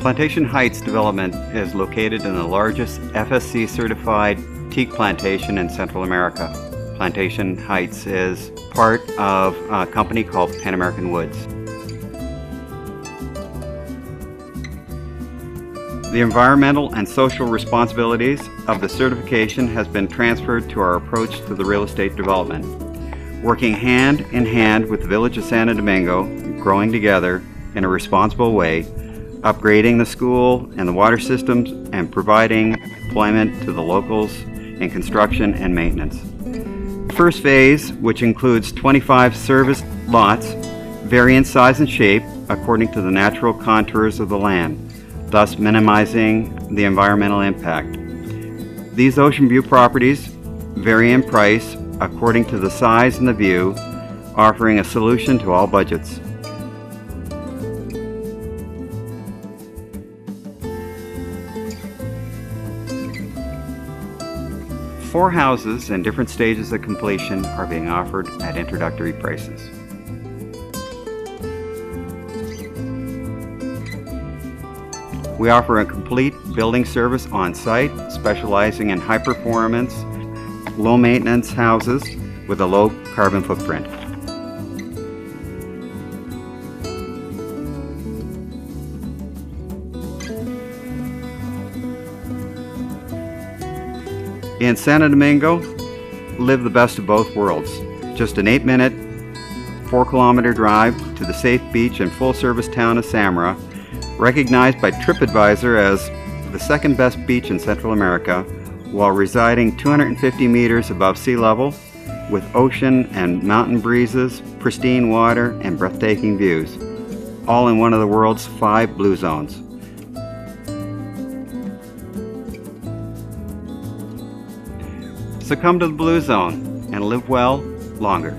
Plantation Heights development is located in the largest FSC certified teak plantation in Central America. Plantation Heights is part of a company called Pan American Woods. The environmental and social responsibilities of the certification has been transferred to our approach to the real estate development. Working hand in hand with the Village of Santo Domingo, growing together in a responsible way, upgrading the school and the water systems, and providing employment to the locals in construction and maintenance. The first phase, which includes 25 service lots, vary in size and shape according to the natural contours of the land, thus minimizing the environmental impact. These ocean view properties vary in price according to the size and the view, offering a solution to all budgets. Four houses in different stages of completion are being offered at introductory prices. We offer a complete building service on site, specializing in high performance, low maintenance houses with a low carbon footprint. In Santo Domingo, live the best of both worlds. Just an 8-minute, 4-kilometer drive to the safe beach and full-service town of Samara, recognized by TripAdvisor as the second best beach in Central America, while residing 250 meters above sea level, with ocean and mountain breezes, pristine water, and breathtaking views, all in one of the world's 5 blue zones. So come to the Blue Zone and live well longer.